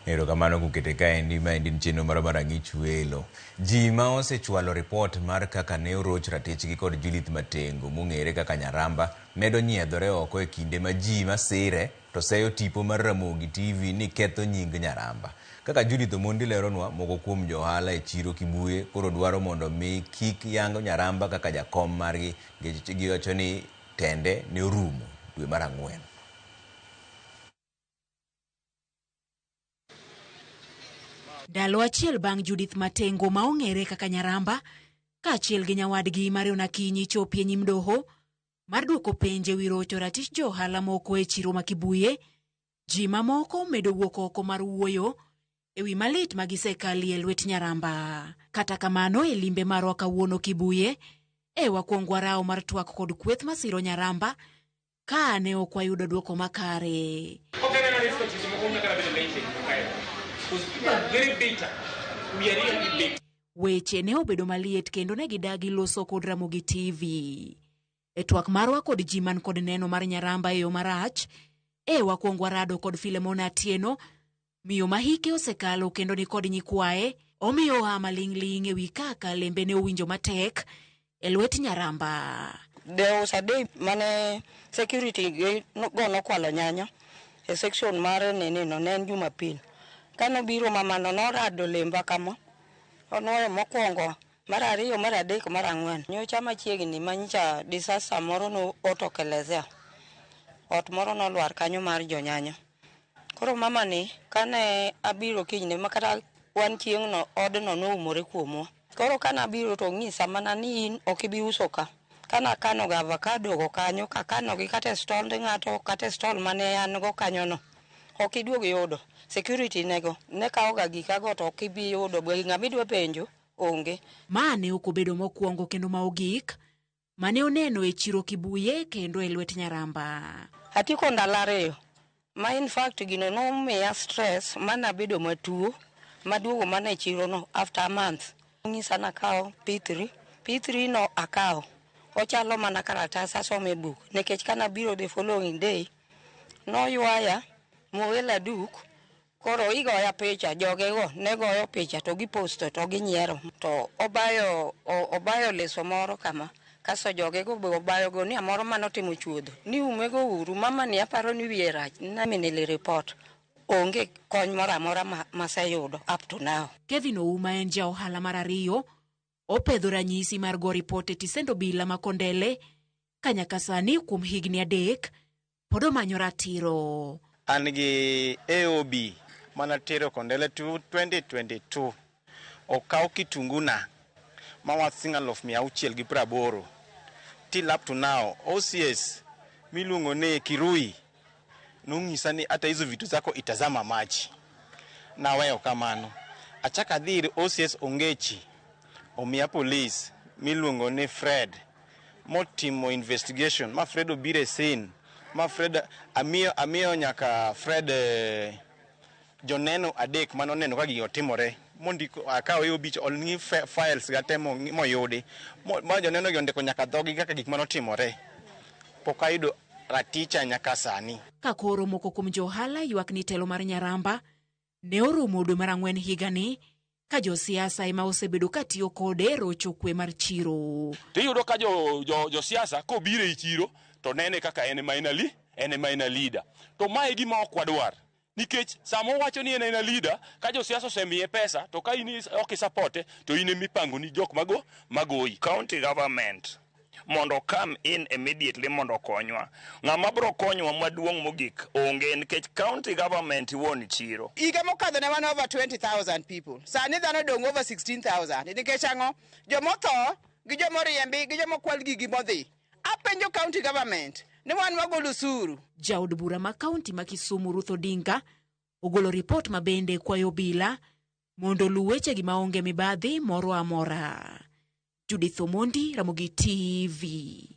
Erokamano kukete kaendi maendi chenro mar Rang'ich Welo. Ji ma osechwalo ripot mar kaka ne oroch ratichgi kod Judith Matengo mong'ere kaka Nyaramba medo nyiedhore oko e kinde ma ji masire to seyo tipo mar Ramogi TV ni ketho nying Nyaramba. Kaka Judith Omondi leronwa, moko kuom johala e chiro Kibuye koro dwaro mondo mi kik yango Nyaramba kaka jakom margi nikech giwacho ni tende ne orumo dwe mar Ang'wen. Ndalo achiel bang' Judith Matengo ma ong'ere kaka Nyaramba kaachiel gi nyawadgi Marion Akinyi chopie nyim doho mar duoko penje wi rocho ratich johala moko e chiro ma Kibuye, ji mamoko medo wuok oko mar wuoyo ewi malit ma gisekalie lwet Nyaramba. Kata kamano e limbe marwa kawuono Kibuye wakuong warao mar twak kod kweth masiro Nyaramba ka ne ok wayudo duoko makare. Weche ne obedo maliet kendo ne gidagi loso kod Ramogi TV. E twak marwa kod ji man kod neno mar Nyaramba e yo marach, wakuong warado kod Filemona Atieno, miyo mahike osekalo kendo ni kod nyikwae, omiyo ama ling' ewi kaka lembe ne owinjo matek e lwet Nyaramba. There was a day mane security go nokwalo nyanya e section mare no nen Jumapil. Kano biro mamano norado lemba kama, onoe mokwongo, mar ariyo, mar adek, mar ang'wen. Nyocha machiegni manyicha disaster moro no otokelezea. Ot moro nolwar kanyo mar jonyanya. Koro mama ni kane abiro kinyne makata wan chieng' no odno noumore kuomwa. Koro kana abiro to ng'isa mana ni in ok ibi uso ka. Kana kano ga avocado go kanyo, kakano gi kate stall ng'ato, kate stall mane an go kanyo no. Ok iduog yudo. Security nego ne kaoga gikago to ok ibi yudo, ng'ama idwa penjo onge. Mane ok obedo mokwongo kendo ma ogik mane oneno e chiro Kibuye kendo e lwet Nyaramba. Atieko ndalo ariyo ma in fact gino nomiya stress mana bedo matuo maduogo mana e chiro no after a month. Ng'isa na kao P3 no akao. Ochalo mana karatas asome book nikech kana biro the following day no ywaya moela duk. Koro igoya picha, jogego ne goyo picha to giposto to ginyiero. To obayo leso moro kama. Kaso jogego be obayo go ni amoro manotimo chuodho. Ni umego uru, mama ni aparo ni wiye rach. Naminili report. Onge kony mora maseyudo up to now. Kevin Ouma en ja ohala mar ariyo, opedho ranyisi mar go report e tisendo bila makondele, kanyaka sani kuom higni 3, pod omanyo ratiro. An gi AOB manatero kondele 2022 okaw kitunguna mawa singalof 680 till up to now. OCS miluongo ne Kirui nung'isa ni hata hizo vitu zako itazama maji na wewe kamano. Achaka dhiri OCS Ongechi omia police miluongo ne Fred motimo investigation ma Fred obire scene ma Fred amiyo nyaka Fred joneno adek manoneno ka gigo timore mondiko akaw yo bich olni files gatemo moyudi ma joneno gi ondiko nyaka dhogi kaka gik manotimore pokaido raticha nyaka sani. Ka koro moko kuom johala ywak ni telo mar Nyaramba ne orumo dwe mar Ang'wen higani ka josiasa ema osebedo katiyo kode rocho kwe mar chiro. Tiyudo ka josiasa kobire i chiro to nene kaka ene maina leader. To mae gima ok wadwar. Nikech samo wacho ni ene leader ka josiasa osemiye pesa to ka ini ok supporte to ine mipango ni jok magoyi. County government mondo come in immediately mondo konywa. Ng'ama bro konywa maduong' mogik onge nikech county government won chiro. Iga mokadho ne wan over 20,000 people. Sani dhano dong over 16,000. Nikech ang'o? Jomotho gi jomoriembi gi jomokwal gigi modhi. Apenjo county government ne wan wagolo usuru. Jaod bura ma kaunti ma Kisumu Ruth Odinga ogolo ripot mabende kwayo bila mondo luweche gi maonge mibadhi moro amora. Judith Omondi, Ramogi TV.